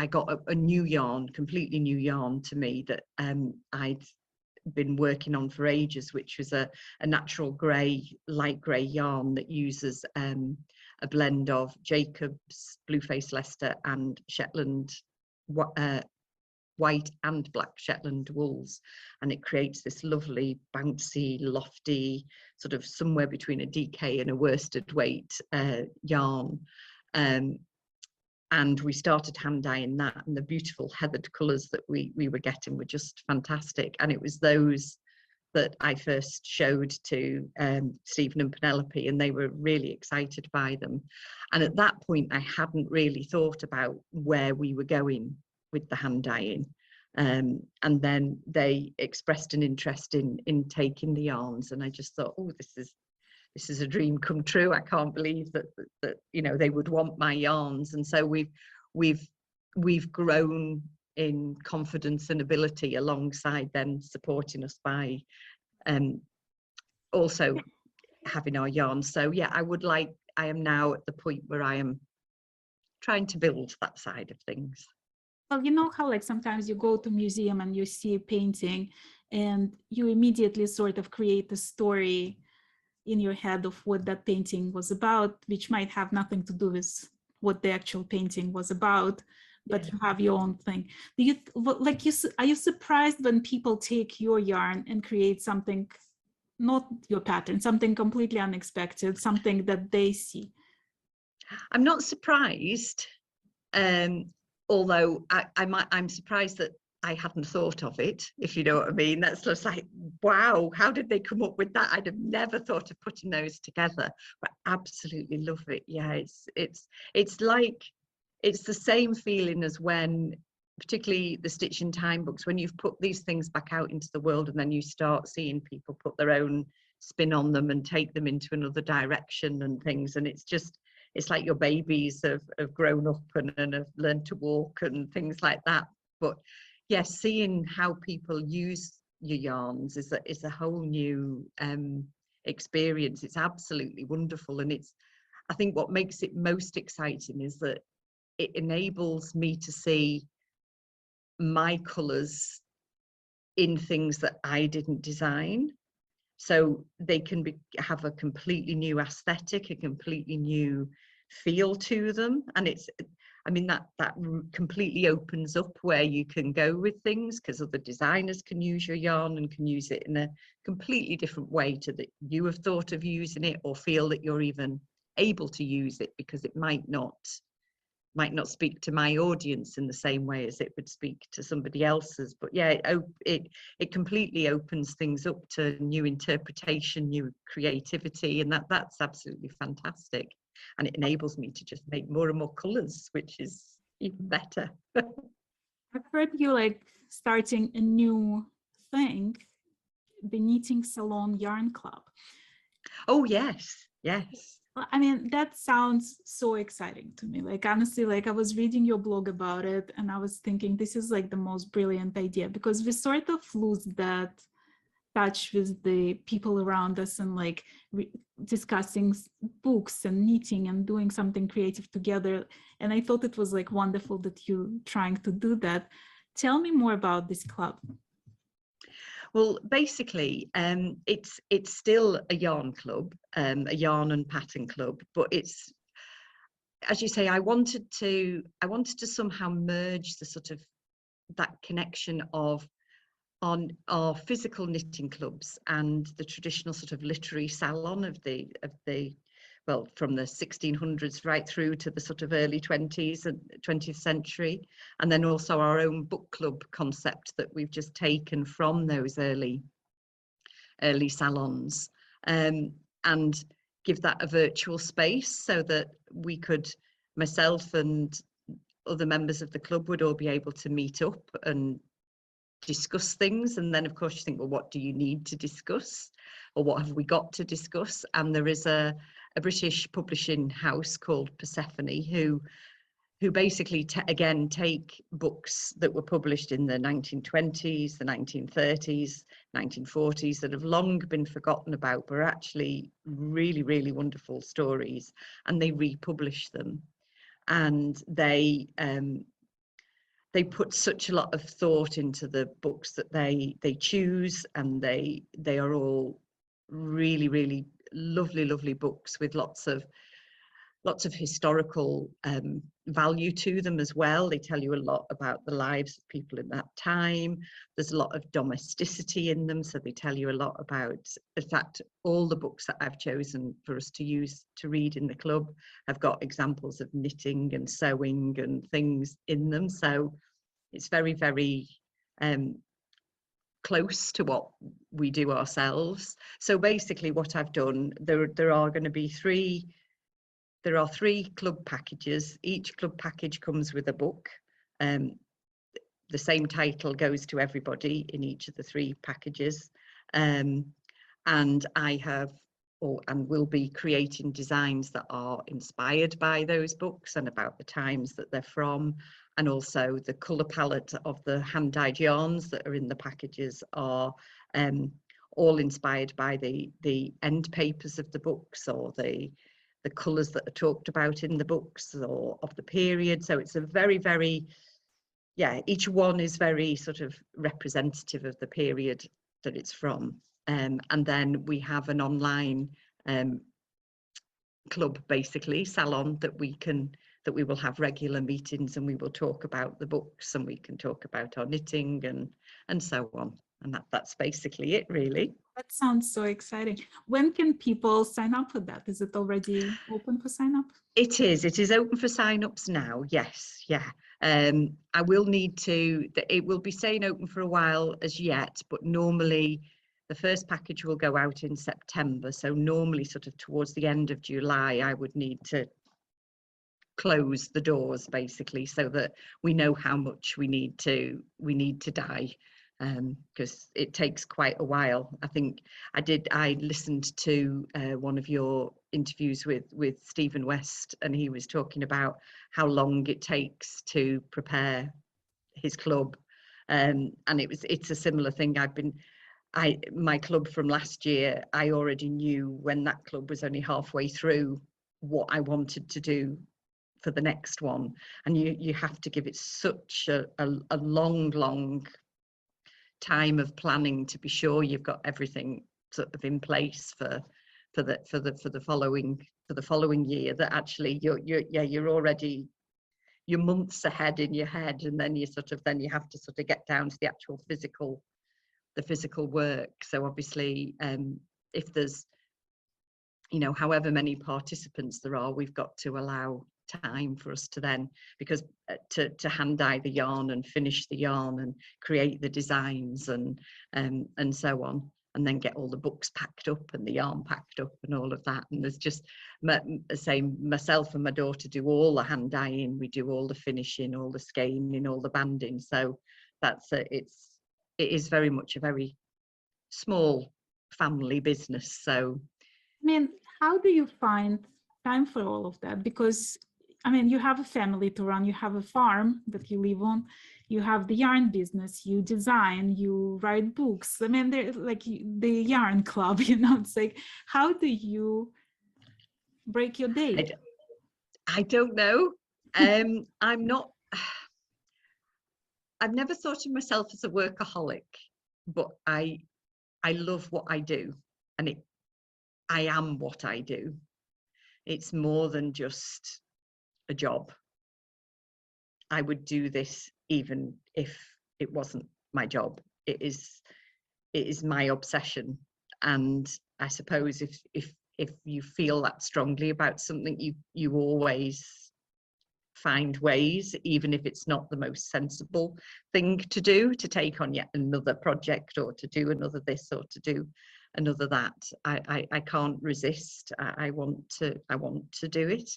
got a new yarn, completely new yarn to me, that I'd been working on for ages, which was a natural grey, light grey yarn that uses a blend of Jacobs, Blueface Leicester and Shetland white and black Shetland wools, and it creates this lovely bouncy, lofty, sort of somewhere between a DK and a worsted weight yarn. And we started hand dyeing that, and the beautiful heathered colours that we were getting were just fantastic. And it was those that I first showed to Stephen and Penelope, and they were really excited by them. And at that point, I hadn't really thought about where we were going with the hand dyeing. And then they expressed an interest in taking the yarns, and I just thought, oh, this is a dream come true. I can't believe that you know, they would want my yarns. And so we've grown in confidence and ability alongside them supporting us by also having our yarns. So yeah, I am now at the point where I am trying to build that side of things. Well, you know how like sometimes you go to a museum and you see a painting and you immediately sort of create a story in your head of what that painting was about, which might have nothing to do with what the actual painting was about, but you have your own thing. Do you like are you surprised when people take your yarn and create something, not your pattern, something completely unexpected, something that they see? I'm not surprised, although I'm surprised that I hadn't thought of it, if you know what I mean. That's just like, wow, how did they come up with that? I'd have never thought of putting those together, but I absolutely love it. Yeah, it's like, it's the same feeling as when, particularly the Stitch in Time books, when you've put these things back out into the world and then you start seeing people put their own spin on them and take them into another direction and things. And it's like your babies have grown up and have learned to walk and things like that. But yes, seeing how people use your yarns is a whole new experience. It's absolutely wonderful. And I think what makes it most exciting is that it enables me to see my colours in things that I didn't design. So they can have a completely new aesthetic, a completely new feel to them. And that completely opens up where you can go with things, because other designers can use your yarn and can use it in a completely different way to that you have thought of using it, or feel that you're even able to use it, because it might not speak to my audience in the same way as it would speak to somebody else's. But yeah, it completely opens things up to new interpretation, new creativity, and that's absolutely fantastic. And it enables me to just make more and more colours, which is even better. I've heard you like starting a new thing, the Knitting Salon Yarn Club. Oh yes. I mean, that sounds so exciting to me. Like, honestly, like I was reading your blog about it and I was thinking this is like the most brilliant idea, because we sort of lose that touch with the people around us and like discussing books and knitting and doing something creative together. And I thought it was like wonderful that you're trying to do that. Tell me more about this club. Well, basically, it's still a yarn club, a yarn and pattern club, but it's, as you say, I wanted to somehow merge the sort of that connection of on our physical knitting clubs and the traditional sort of literary salon of the well, from the 1600s right through to the sort of early 20s and 20th century, and then also our own book club concept that we've just taken from those early salons, and give that a virtual space so that we could, myself and other members of the club would all be able to meet up and discuss things. And then of course you think, well, what do you need to discuss, or what have we got to discuss? And there is a British publishing house called Persephone who basically again take books that were published in the 1920s, the 1930s, 1940s that have long been forgotten about, but are actually really, really wonderful stories, and they republish them. And they put such a lot of thought into the books that they choose, and they are all really, really lovely books with lots of historical value to them as well. They tell you a lot about the lives of people in that time. There's a lot of domesticity in them, so they tell you a lot about, in fact, all the books that I've chosen for us to use to read in the club have got examples of knitting and sewing and things in them. So it's very, very close to what we do ourselves. So basically what I've done, there are going to be three club packages. Each club package comes with a book. The same title goes to everybody in each of the three packages. And I have, and will be creating designs that are inspired by those books and about the times that they're from. And also the colour palette of the hand-dyed yarns that are in the packages are all inspired by the end papers of the books, or the colours that are talked about in the books, or of the period. So it's a very, very, yeah, each one is very sort of representative of the period that it's from. And then we have an online club, basically salon, that we will have regular meetings, and we will talk about the books, and we can talk about our knitting and so on. And that's basically it, really. That sounds so exciting. When can people sign up for that? Is it already open for sign up? It is open for sign-ups now, yes, yeah. I will need to, it will be staying open for a while as yet, but normally the first package will go out in September. So normally sort of towards the end of July, I would need to close the doors, basically, so that we know how much we need to dye, because it takes quite a while. I think I listened to one of your interviews with Stephen West, and he was talking about how long it takes to prepare his club, and it's a similar thing. My club from last year, I already knew when that club was only halfway through what I wanted to do for the next one, and you have to give it such a long time of planning to be sure you've got everything sort of in place for the following year, that actually you're already, you're months ahead in your head, and then you have to sort of get down to the actual physical work. So obviously if there's, you know, however many participants there are, we've got to allow time for us to then, because to hand dye the yarn and finish the yarn and create the designs and so on, and then get all the books packed up and the yarn packed up and all of that. And there's just, say, myself and my daughter do all the hand dyeing, we do all the finishing, all the skein, all the banding. So that's it is very much a very small family business. So I mean, how do you find time for all of that, because I mean, you have a family to run, you have a farm that you live on, you have the yarn business, you design, you write books. I mean, they're like the yarn club, you know, it's like, how do you break your day? I don't know. I'm not, I've never thought of myself as a workaholic, but I love what I do, and I am what I do. It's more than just a job. I would do this even if it wasn't my job. It is my obsession. And I suppose if you feel that strongly about something, you always find ways, even if it's not the most sensible thing to do, to take on yet another project, or to do another this, or to do another that. I can't resist. I want to do it.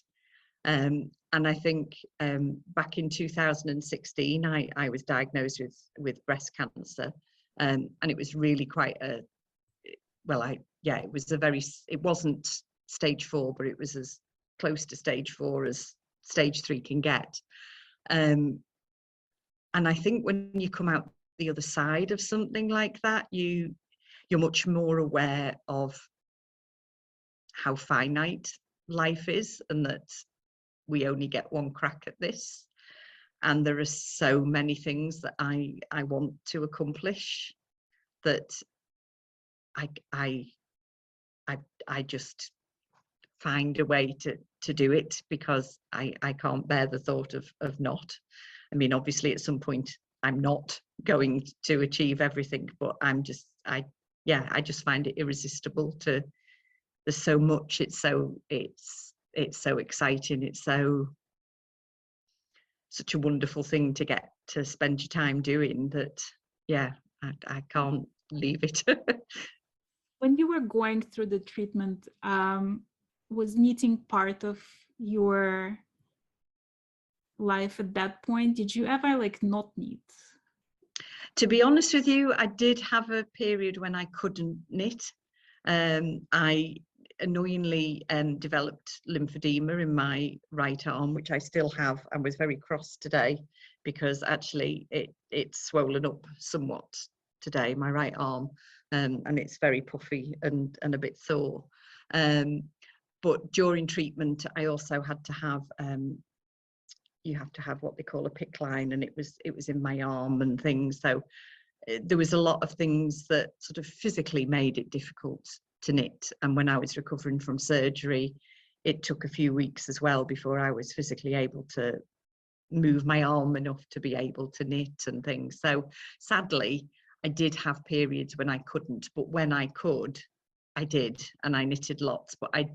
And I think back in 2016, I was diagnosed with breast cancer, and it was really quite it wasn't stage 4, but it was as close to stage 4 as stage 3 can get. And I think when you come out the other side of something like that, you're much more aware of how finite life is, and that we only get one crack at this. And there are so many things that I want to accomplish that I just find a way to do it, because I can't bear the thought of not. I mean, obviously at some point I'm not going to achieve everything, but I just find it irresistible to, there's so much, it's so exciting, it's such a wonderful thing to get to spend your time doing, that I can't leave it. When you were going through the treatment, was knitting part of your life at that point? Did you ever like not knit? To be honest with you, I did have a period when I couldn't knit. I annoyingly developed lymphedema in my right arm, which I still have, and was very cross today because actually it's swollen up somewhat today, my right arm, and it's very puffy and a bit sore. But during treatment, I also had to have you have to have what they call a pick line, and it was in my arm and things. So there was a lot of things that sort of physically made it difficult to knit. And when I was recovering from surgery, it took a few weeks as well before I was physically able to move my arm enough to be able to knit and things. So sadly, I did have periods when I couldn't, but when I could, I did, and I knitted lots. But I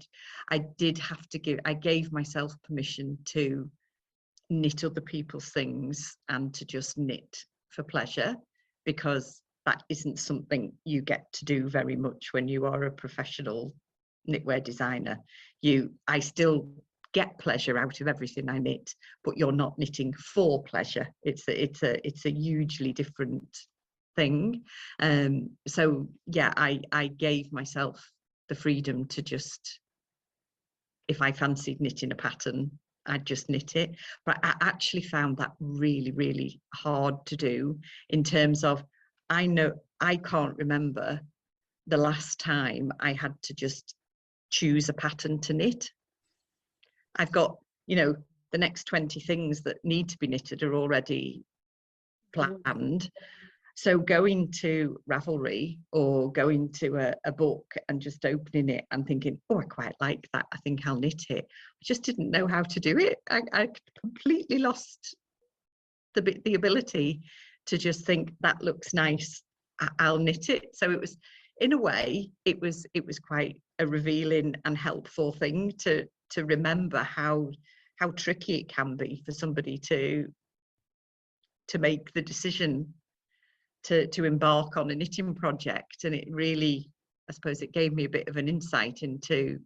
did have to I gave myself permission to knit other people's things and to just knit for pleasure, because that isn't something you get to do very much when you are a professional knitwear designer. I still get pleasure out of everything I knit, but you're not knitting for pleasure. It's a hugely different thing. So yeah, I gave myself the freedom to just, if I fancied knitting a pattern, I'd just knit it. But I actually found that really, really hard to do, in terms of, I know I can't remember the last time I had to just choose a pattern to knit. I've got, the next 20 things that need to be knitted are already planned. So going to Ravelry or going to a book and just opening it and thinking, oh, I quite like that, I think I'll knit it. I just didn't know how to do it. I completely lost the ability to just think, that looks nice, I'll knit it. So it was, in a way, it was quite a revealing and helpful thing to remember how tricky it can be for somebody to make the decision to embark on a knitting project. And it really, I suppose, it gave me a bit of an insight into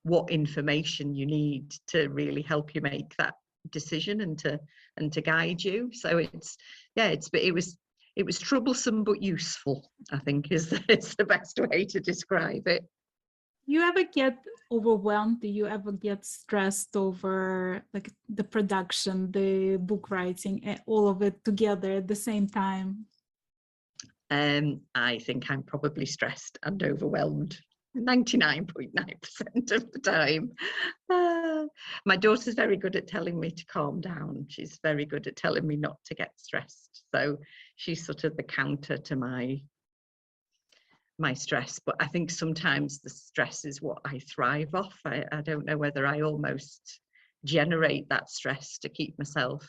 what information you need to really help you make that decision and to guide you. So it was troublesome but useful, I think, it's the best way to describe it. You ever get overwhelmed? Do you ever get stressed over like the production, the book writing, all of it together at the same time? I think I'm probably stressed and overwhelmed 99.9% of the time. My daughter's very good at telling me to calm down. She's very good at telling me not to get stressed. So she's sort of the counter to my stress. But I think sometimes the stress is what I thrive off. I don't know whether I almost generate that stress to keep myself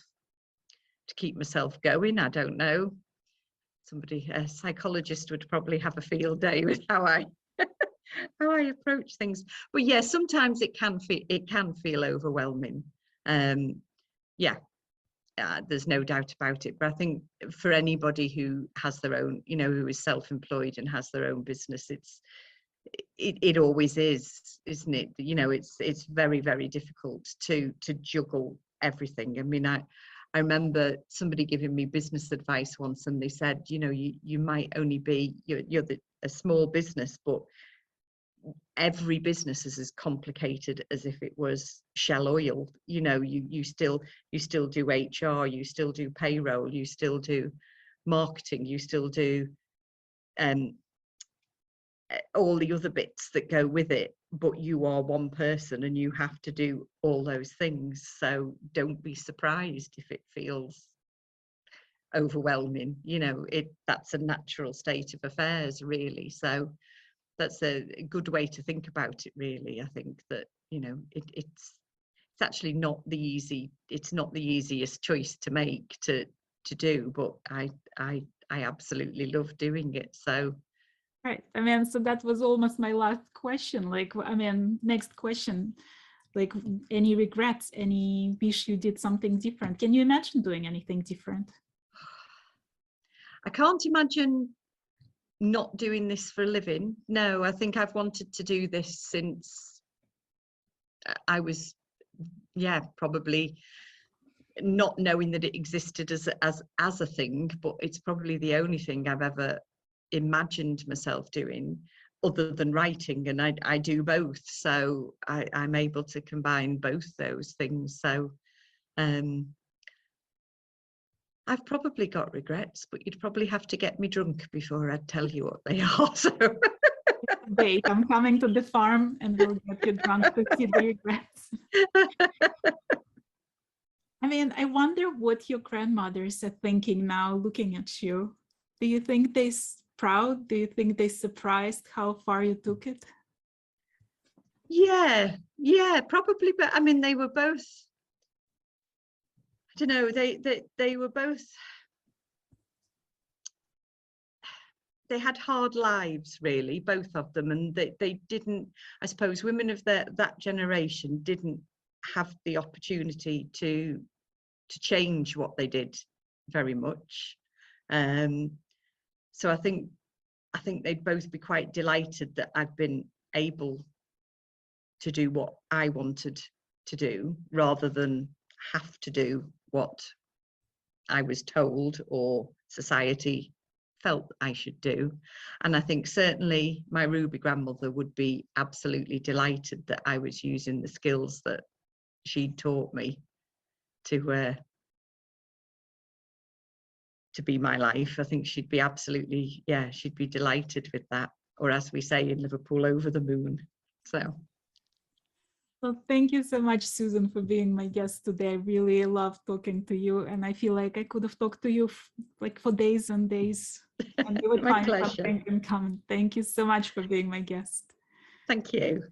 going. I don't know. A psychologist would probably have a field day with how I approach things. But yeah, sometimes it can feel overwhelming. There's no doubt about it. But I think for anybody who has their own, who is self-employed and has their own business, it always is, isn't it? It's very, very difficult to juggle everything. I mean, I remember somebody giving me business advice once, and they said, you might only be, you're a small business, but every business is as complicated as if it was Shell Oil. You still do HR, you still do payroll, you still do marketing, you still do all the other bits that go with it, but you are one person and you have to do all those things. So don't be surprised if it feels overwhelming. That's a natural state of affairs, really. So that's a good way to think about it, really. I think that it's actually not the easiest choice to make to do, but I absolutely love doing it. So right. I mean, so that was almost my last question. Next question, like any regrets, any wish you did something different? Can you imagine doing anything different? I can't imagine not doing this for a living. No, I think I've wanted to do this since I was, probably not knowing that it existed as a thing, but it's probably the only thing I've ever imagined myself doing other than writing, and I do both, so I'm able to combine both those things. So I've probably got regrets, but you'd probably have to get me drunk before I'd tell you what they are. So wait, I'm coming to the farm and we'll get you drunk to see the regrets. I mean, I wonder what your grandmothers are thinking now looking at you. Do you think they're proud? Do you think they're surprised how far you took it? Yeah, probably. But I mean, they were both, I don't know, they were both, they had hard lives, really, both of them. And they didn't, I suppose, women of that generation didn't have the opportunity to change what they did very much. So I think they'd both be quite delighted that I've been able to do what I wanted to do rather than have to do what I was told or society felt I should do. And I think certainly my Ruby grandmother would be absolutely delighted that I was using the skills that she'd taught me to be my life. I think she'd be absolutely, she'd be delighted with that, or as we say in Liverpool, over the moon. So. Well, thank you so much, Susan, for being my guest today. I really love talking to you, and I feel like I could have talked to you for days and days, and we would find something in common. Thank you so much for being my guest. Thank you.